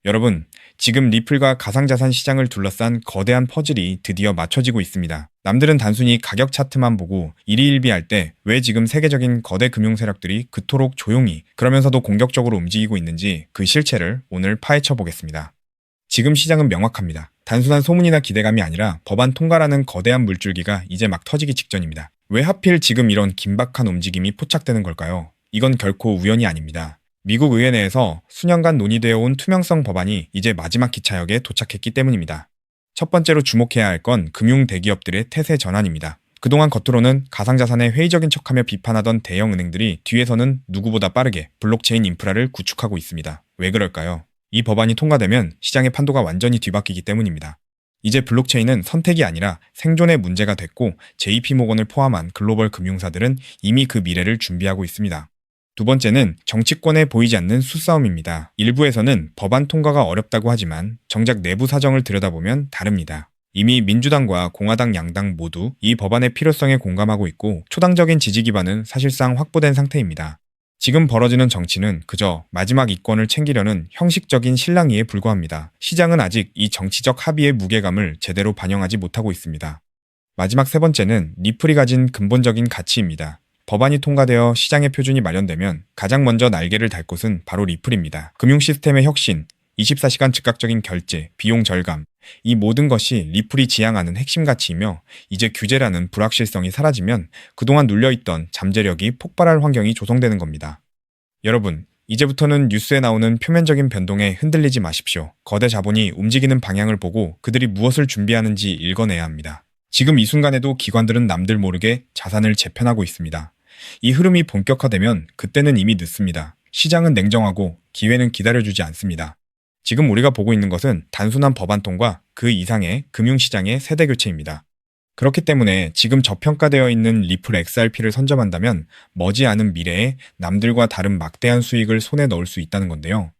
여러분, 지금 리플과 가상자산 시장을 둘러싼 거대한 퍼즐이 드디어 맞춰지고 있습니다. 남들은 단순히 가격 차트만 보고 일희일비할 때 왜 지금 세계적인 거대 금융 세력들이 그토록 조용히 그러면서도 공격적으로 움직이고 있는지 그 실체를 오늘 파헤쳐 보겠습니다. 지금 시장은 명확합니다. 단순한 소문이나 기대감이 아니라 법안 통과라는 거대한 물줄기가 이제 막 터지기 직전입니다. 왜 하필 지금 이런 긴박한 움직임이 포착되는 걸까요? 이건 결코 우연이 아닙니다. 미국 의회 내에서 수년간 논의되어 온 투명성 법안이 이제 마지막 기차역에 도착했기 때문입니다. 첫 번째로 주목해야 할 건 금융 대기업들의 태세 전환입니다. 그동안 겉으로는 가상자산에 회의적인 척하며 비판하던 대형 은행들이 뒤에서는 누구보다 빠르게 블록체인 인프라를 구축하고 있습니다. 왜 그럴까요? 이 법안이 통과되면 시장의 판도가 완전히 뒤바뀌기 때문입니다. 이제 블록체인은 선택이 아니라 생존의 문제가 됐고 JP모건을 포함한 글로벌 금융사들은 이미 그 미래를 준비하고 있습니다. 두 번째는 정치권에 보이지 않는 수싸움입니다. 일부에서는 법안 통과가 어렵다고 하지만 정작 내부 사정을 들여다보면 다릅니다. 이미 민주당과 공화당 양당 모두 이 법안의 필요성에 공감하고 있고 초당적인 지지 기반은 사실상 확보된 상태입니다. 지금 벌어지는 정치는 그저 마지막 이권을 챙기려는 형식적인 실랑이에 불과합니다. 시장은 아직 이 정치적 합의의 무게감을 제대로 반영하지 못하고 있습니다. 마지막 세 번째는 리플이 가진 근본적인 가치입니다. 법안이 통과되어 시장의 표준이 마련되면 가장 먼저 날개를 달 곳은 바로 리플입니다. 금융 시스템의 혁신, 24시간 즉각적인 결제, 비용 절감, 이 모든 것이 리플이 지향하는 핵심 가치이며 이제 규제라는 불확실성이 사라지면 그동안 눌려있던 잠재력이 폭발할 환경이 조성되는 겁니다. 여러분, 이제부터는 뉴스에 나오는 표면적인 변동에 흔들리지 마십시오. 거대 자본이 움직이는 방향을 보고 그들이 무엇을 준비하는지 읽어내야 합니다. 지금 이 순간에도 기관들은 남들 모르게 자산을 재편하고 있습니다. 이 흐름이 본격화되면 그때는 이미 늦습니다. 시장은 냉정하고 기회는 기다려주지 않습니다. 지금 우리가 보고 있는 것은 단순한 법안 통과 그 이상의 금융시장의 세대교체입니다. 그렇기 때문에 지금 저평가되어 있는 리플 XRP를 선점한다면 머지않은 미래에 남들과 다른 막대한 수익을 손에 넣을 수 있다는 건데요.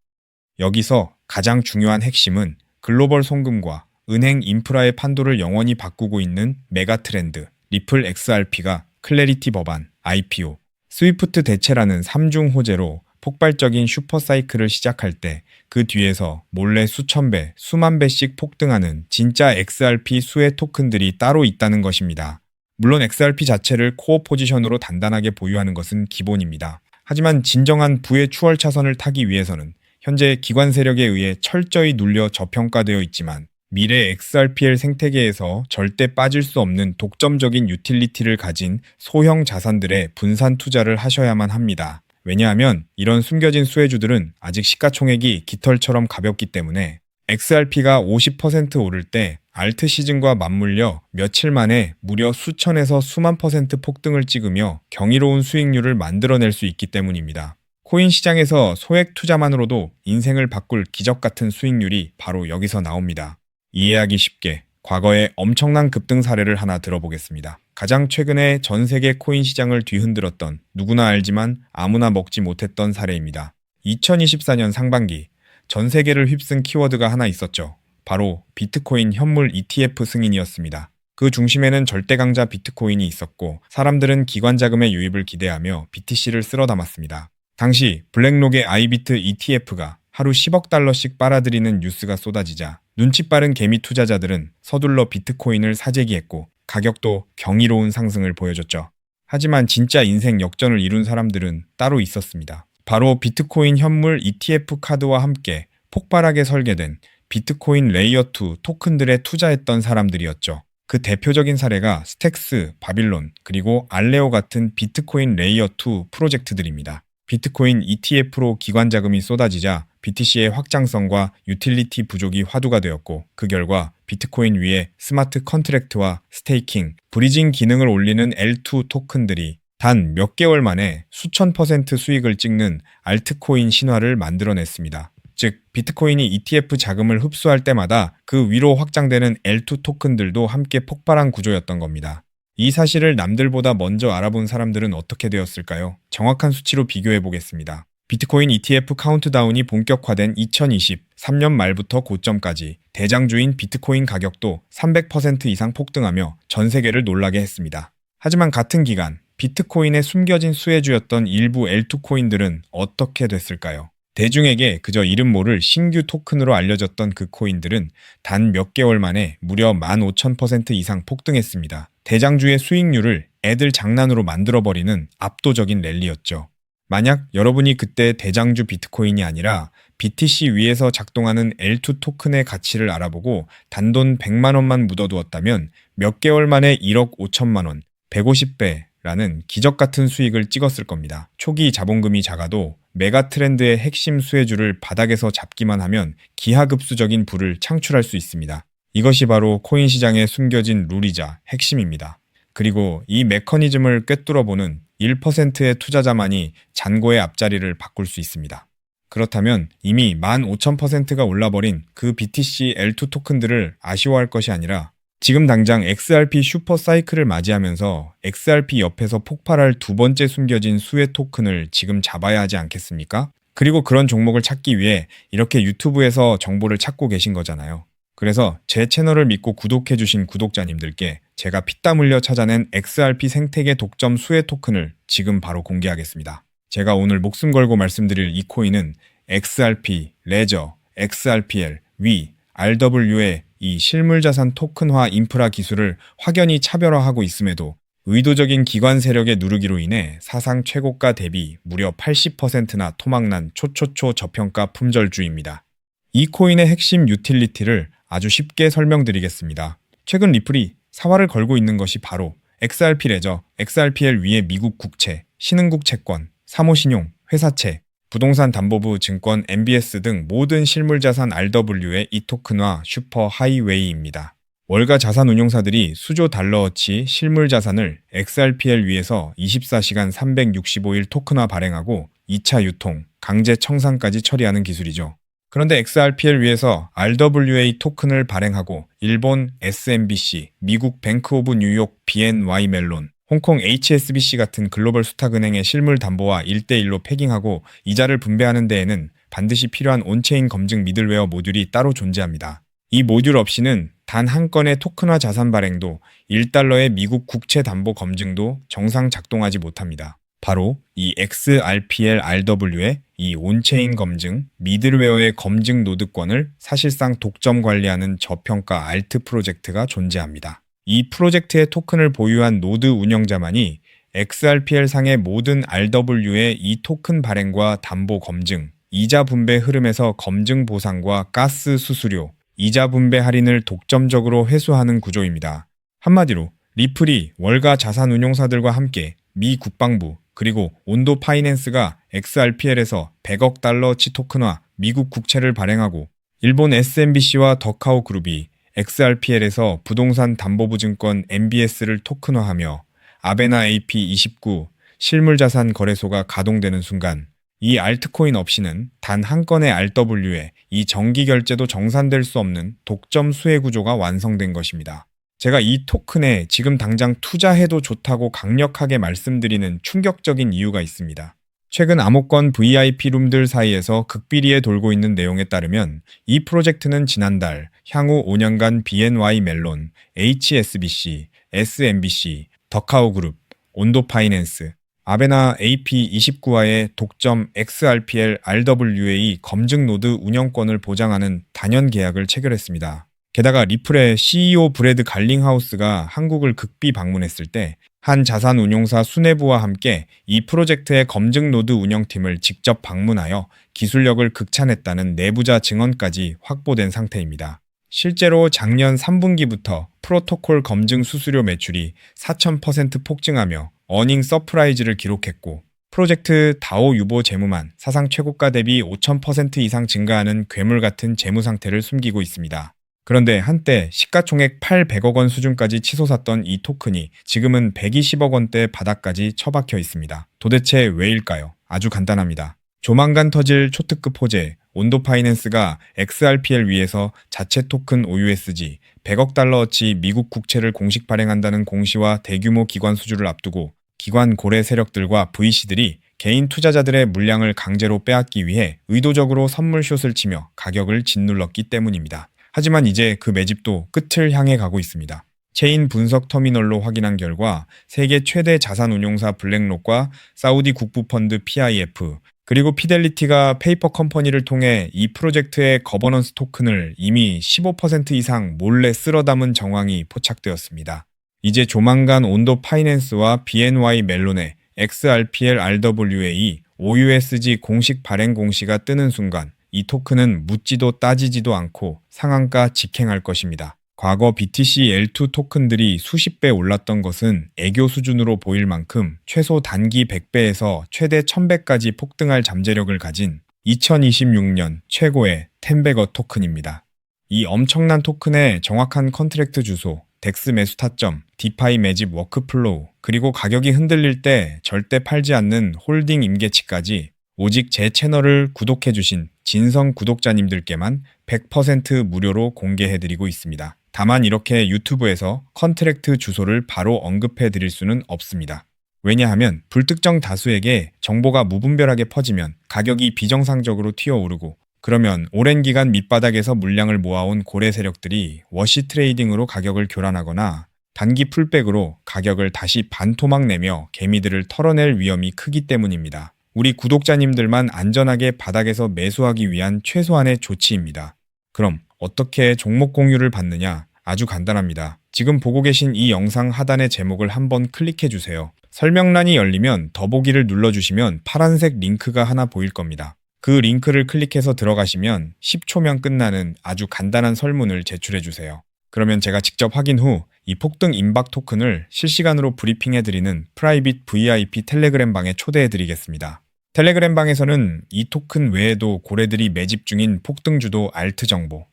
여기서 가장 중요한 핵심은 글로벌 송금과 은행 인프라의 판도를 영원히 바꾸고 있는 메가 트렌드, 리플 XRP가 클래리티 법안, IPO, 스위프트 대체라는 3중 호재로 폭발적인 슈퍼사이클을 시작할 때 그 뒤에서 몰래 수천 배, 수만 배씩 폭등하는 진짜 XRP 수혜 토큰들이 따로 있다는 것입니다. 물론 XRP 자체를 코어 포지션으로 단단하게 보유하는 것은 기본입니다. 하지만 진정한 부의 추월 차선을 타기 위해서는 현재 기관 세력에 의해 철저히 눌려 저평가되어 있지만 미래 XRPL 생태계에서 절대 빠질 수 없는 독점적인 유틸리티를 가진 소형 자산들의 분산 투자를 하셔야만 합니다. 왜냐하면 이런 숨겨진 수혜주들은 아직 시가총액이 깃털처럼 가볍기 때문에 XRP가 50% 오를 때 알트 시즌과 맞물려 며칠 만에 무려 수천에서 수만 퍼센트 폭등을 찍으며 경이로운 수익률을 만들어낼 수 있기 때문입니다. 코인 시장에서 소액 투자만으로도 인생을 바꿀 기적 같은 수익률이 바로 여기서 나옵니다. 이해하기 쉽게 과거의 엄청난 급등 사례를 하나 들어보겠습니다. 가장 최근에 전 세계 코인 시장을 뒤흔들었던 누구나 알지만 아무나 먹지 못했던 사례입니다. 2024년 상반기 전 세계를 휩쓴 키워드가 하나 있었죠. 바로 비트코인 현물 ETF 승인이었습니다. 그 중심에는 절대 강자 비트코인이 있었고 사람들은 기관 자금의 유입을 기대하며 BTC를 쓸어 담았습니다. 당시 블랙록의 아이비트 ETF가 하루 10억 달러씩 빨아들이는 뉴스가 쏟아지자 눈치 빠른 개미 투자자들은 서둘러 비트코인을 사재기했고 가격도 경이로운 상승을 보여줬죠. 하지만 진짜 인생 역전을 이룬 사람들은 따로 있었습니다. 바로 비트코인 현물 ETF 카드와 함께 폭발하게 설계된 비트코인 레이어2 토큰들에 투자했던 사람들이었죠. 그 대표적인 사례가 스택스, 바빌론, 그리고 알레오 같은 비트코인 레이어2 프로젝트들입니다. 비트코인 ETF로 기관 자금이 쏟아지자 BTC의 확장성과 유틸리티 부족이 화두가 되었고 그 결과 비트코인 위에 스마트 컨트랙트와 스테이킹, 브리징 기능을 올리는 L2 토큰들이 단 몇 개월 만에 수천 퍼센트 수익을 찍는 알트코인 신화를 만들어냈습니다. 즉 비트코인이 ETF 자금을 흡수할 때마다 그 위로 확장되는 L2 토큰들도 함께 폭발한 구조였던 겁니다. 이 사실을 남들보다 먼저 알아본 사람들은 어떻게 되었을까요? 정확한 수치로 비교해 보겠습니다. 비트코인 ETF 카운트다운이 본격화된 2023년 말부터 고점까지 대장주인 비트코인 가격도 300% 이상 폭등하며 전 세계를 놀라게 했습니다. 하지만 같은 기간 비트코인의 숨겨진 수혜주였던 일부 L2 코인들은 어떻게 됐을까요? 대중에게 그저 이름 모를 신규 토큰으로 알려졌던 그 코인들은 단 몇 개월 만에 무려 15,000% 이상 폭등했습니다. 대장주의 수익률을 애들 장난으로 만들어버리는 압도적인 랠리였죠. 만약 여러분이 그때 대장주 비트코인이 아니라 BTC 위에서 작동하는 L2 토큰의 가치를 알아보고 단돈 100만 원만 묻어두었다면 몇 개월 만에 1억 5천만 원, 150배라는 기적 같은 수익을 찍었을 겁니다. 초기 자본금이 작아도 메가 트렌드의 핵심 수혜주를 바닥에서 잡기만 하면 기하급수적인 부를 창출할 수 있습니다. 이것이 바로 코인 시장에 숨겨진 룰이자 핵심입니다. 그리고 이 메커니즘을 꿰뚫어보는 1%의 투자자만이 잔고의 앞자리를 바꿀 수 있습니다. 그렇다면 이미 15,000%가 올라버린 그 BTC L2 토큰들을 아쉬워할 것이 아니라 지금 당장 XRP 슈퍼 사이클을 맞이하면서 XRP 옆에서 폭발할 두 번째 숨겨진 수혜 토큰을 지금 잡아야 하지 않겠습니까? 그리고 그런 종목을 찾기 위해 이렇게 유튜브에서 정보를 찾고 계신 거잖아요. 그래서 제 채널을 믿고 구독해주신 구독자님들께 제가 피땀 흘려 찾아낸 XRP 생태계 독점 수혜 토큰을 지금 바로 공개하겠습니다. 제가 오늘 목숨 걸고 말씀드릴 이 코인은 XRP, 레저, XRPL, 위, RW의 이 실물자산 토큰화 인프라 기술을 확연히 차별화하고 있음에도 의도적인 기관 세력의 누르기로 인해 사상 최고가 대비 무려 80%나 토막난 초초초 저평가 품절주입니다. 이 코인의 핵심 유틸리티를 아주 쉽게 설명드리겠습니다. 최근 리플이 사활을 걸고 있는 것이 바로 XRP 레저, XRPL 위의 미국 국채, 신흥국 채권, 사모신용, 회사채, 부동산 담보부 증권 MBS 등 모든 실물자산 RW의 이 토큰화 슈퍼 하이웨이입니다. 월가 자산운용사들이 수조 달러어치 실물자산을 XRPL 위에서 24시간 365일 토큰화 발행하고 2차 유통, 강제 청산까지 처리하는 기술이죠. 그런데 XRPL 위에서 RWA 토큰을 발행하고 일본 SMBC, 미국 뱅크 오브 뉴욕 BNY 멜론, 홍콩 HSBC 같은 글로벌 수탁은행의 실물 담보와 1대1로 패깅하고 이자를 분배하는 데에는 반드시 필요한 온체인 검증 미들웨어 모듈이 따로 존재합니다. 이 모듈 없이는 단 한 건의 토큰화 자산 발행도 1달러의 미국 국채 담보 검증도 정상 작동하지 못합니다. 바로 이 XRPL RW의 이 온체인 검증, 미들웨어의 검증 노드권을 사실상 독점 관리하는 저평가 알트 프로젝트가 존재합니다. 이 프로젝트의 토큰을 보유한 노드 운영자만이 XRPL 상의 모든 RW의 이 토큰 발행과 담보 검증, 이자 분배 흐름에서 검증 보상과 가스 수수료, 이자 분배 할인을 독점적으로 회수하는 구조입니다. 한마디로 리플이 월가 자산운용사들과 함께 미 국방부 그리고 온도 파이낸스가 XRPL에서 100억 달러치 토큰화 미국 국채를 발행하고 일본 SMBC와 더카오 그룹이 XRPL에서 부동산 담보부 증권 MBS를 토큰화하며 아베나 AP29 실물자산 거래소가 가동되는 순간 이 알트코인 없이는 단 한 건의 RW에 이 정기결제도 정산될 수 없는 독점 수혜 구조가 완성된 것입니다. 제가 이 토큰에 지금 당장 투자해도 좋다고 강력하게 말씀드리는 충격적인 이유가 있습니다. 최근 암호권 VIP 룸들 사이에서 극비리에 돌고 있는 내용에 따르면 이 프로젝트는 지난달 향후 5년간 BNY 멜론, HSBC, SMBC, 더카오 그룹, 온도 파이낸스, 아베나 AP29와의 독점 XRPL RWA 검증 노드 운영권을 보장하는 단연 계약을 체결했습니다. 게다가 리플의 CEO 브래드 갈링하우스가 한국을 극비 방문했을 때 한 자산운용사 수뇌부와 함께 이 프로젝트의 검증 노드 운영팀을 직접 방문하여 기술력을 극찬했다는 내부자 증언까지 확보된 상태입니다. 실제로 작년 3분기부터 프로토콜 검증 수수료 매출이 4,000% 폭증하며 어닝 서프라이즈를 기록했고 프로젝트 다오 유보 재무만 사상 최고가 대비 5,000% 이상 증가하는 괴물 같은 재무 상태를 숨기고 있습니다. 그런데 한때 시가총액 800억 원 수준까지 치솟았던 이 토큰이 지금은 120억 원대 바닥까지 처박혀 있습니다. 도대체 왜일까요? 아주 간단합니다. 조만간 터질 초특급 호재, 온도 파이낸스가 XRPL 위에서 자체 토큰 OUSG 100억 달러어치 미국 국채를 공식 발행한다는 공시와 대규모 기관 수주를 앞두고 기관 고래 세력들과 VC들이 개인 투자자들의 물량을 강제로 빼앗기 위해 의도적으로 선물숏을 치며 가격을 짓눌렀기 때문입니다. 하지만 이제 그 매집도 끝을 향해 가고 있습니다. 체인 분석 터미널로 확인한 결과 세계 최대 자산운용사 블랙록과 사우디 국부펀드 PIF, 그리고 피델리티가 페이퍼 컴퍼니를 통해 이 프로젝트의 거버넌스 토큰을 이미 15% 이상 몰래 쓸어 담은 정황이 포착되었습니다. 이제 조만간 온도 파이낸스와 BNY 멜론의 XRPL RWA OUSG 공식 발행 공시가 뜨는 순간 이 토큰은 묻지도 따지지도 않고 상한가 직행할 것입니다. 과거 BTC L2 토큰들이 수십 배 올랐던 것은 애교 수준으로 보일 만큼 최소 단기 100배에서 최대 1000배까지 폭등할 잠재력을 가진 2026년 최고의 텐베거 토큰입니다. 이 엄청난 토큰의 정확한 컨트랙트 주소, 덱스 매수 타점, 디파이 매집 워크플로우, 그리고 가격이 흔들릴 때 절대 팔지 않는 홀딩 임계치까지 오직 제 채널을 구독해주신 진성 구독자님들께만 100% 무료로 공개해드리고 있습니다. 다만 이렇게 유튜브에서 컨트랙트 주소를 바로 언급해드릴 수는 없습니다. 왜냐하면 불특정 다수에게 정보가 무분별하게 퍼지면 가격이 비정상적으로 튀어오르고 그러면 오랜 기간 밑바닥에서 물량을 모아온 고래 세력들이 워시 트레이딩으로 가격을 교란하거나 단기 풀백으로 가격을 다시 반토막 내며 개미들을 털어낼 위험이 크기 때문입니다. 우리 구독자님들만 안전하게 바닥에서 매수하기 위한 최소한의 조치입니다. 그럼 어떻게 종목 공유를 받느냐? 아주 간단합니다. 지금 보고 계신 이 영상 하단의 제목을 한번 클릭해 주세요. 설명란이 열리면 더보기를 눌러주시면 파란색 링크가 하나 보일 겁니다. 그 링크를 클릭해서 들어가시면 10초면 끝나는 아주 간단한 설문을 제출해 주세요. 그러면 제가 직접 확인 후 이 폭등 임박 토큰을 실시간으로 브리핑해드리는 프라이빗 VIP 텔레그램 방에 초대해드리겠습니다. 텔레그램 방에서는 이 토큰 외에도 고래들이 매집 중인 폭등주도 알트 정보,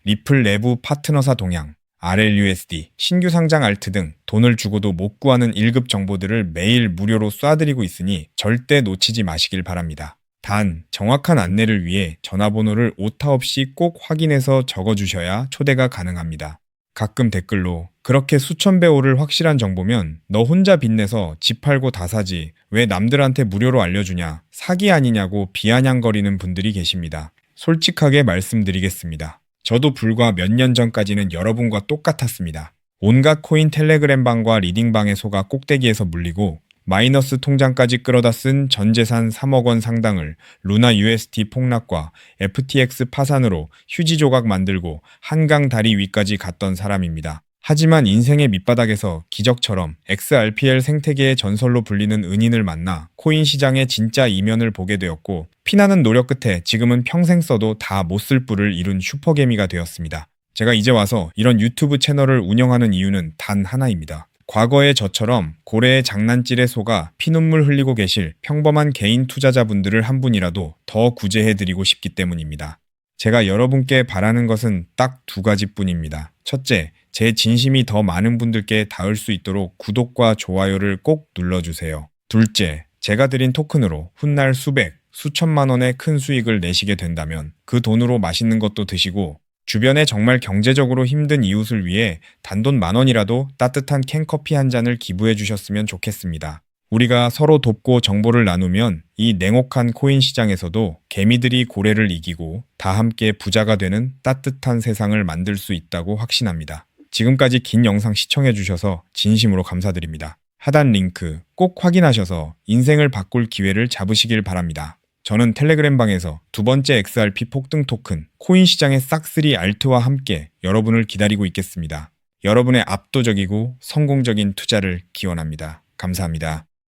리플 내부 파트너사 동향, RLUSD, 신규 상장 알트 등 돈을 주고도 못 구하는 1급 정보들을 매일 무료로 쏴드리고 있으니 절대 놓치지 마시길 바랍니다. 단, 정확한 안내를 위해 전화번호를 오타 없이 꼭 확인해서 적어주셔야 초대가 가능합니다. 가끔 댓글로 그렇게 수천 배 오를 확실한 정보면 너 혼자 빚내서 집 팔고 다 사지 왜 남들한테 무료로 알려주냐 사기 아니냐고 비아냥거리는 분들이 계십니다. 솔직하게 말씀드리겠습니다. 저도 불과 몇 년 전까지는 여러분과 똑같았습니다. 온갖 코인 텔레그램 방과 리딩방에 속아 꼭대기에서 물리고 마이너스 통장까지 끌어다 쓴 전재산 3억 원 상당을 루나 UST 폭락과 FTX 파산으로 휴지 조각 만들고 한강 다리 위까지 갔던 사람입니다. 하지만 인생의 밑바닥에서 기적처럼 XRPL 생태계의 전설로 불리는 은인을 만나 코인 시장의 진짜 이면을 보게 되었고 피나는 노력 끝에 지금은 평생 써도 다 못 쓸 뿔을 이룬 슈퍼개미가 되었습니다. 제가 이제 와서 이런 유튜브 채널을 운영하는 이유는 단 하나입니다. 과거의 저처럼 고래의 장난질에 속아 피눈물 흘리고 계실 평범한 개인 투자자분들을 한 분이라도 더 구제해드리고 싶기 때문입니다. 제가 여러분께 바라는 것은 딱 두 가지뿐입니다. 첫째, 제 진심이 더 많은 분들께 닿을 수 있도록 구독과 좋아요를 꼭 눌러주세요. 둘째, 제가 드린 토큰으로 훗날 수백, 수천만 원의 큰 수익을 내시게 된다면 그 돈으로 맛있는 것도 드시고 주변에 정말 경제적으로 힘든 이웃을 위해 단돈 10,000원이라도 따뜻한 캔커피 한 잔을 기부해 주셨으면 좋겠습니다. 우리가 서로 돕고 정보를 나누면 이 냉혹한 코인 시장에서도 개미들이 고래를 이기고 다 함께 부자가 되는 따뜻한 세상을 만들 수 있다고 확신합니다. 지금까지 긴 영상 시청해 주셔서 진심으로 감사드립니다. 하단 링크 꼭 확인하셔서 인생을 바꿀 기회를 잡으시길 바랍니다. 저는 텔레그램 방에서 두 번째 XRP 폭등 토큰 코인 시장의 싹쓸이 알트와 함께 여러분을 기다리고 있겠습니다. 여러분의 압도적이고 성공적인 투자를 기원합니다. 감사합니다.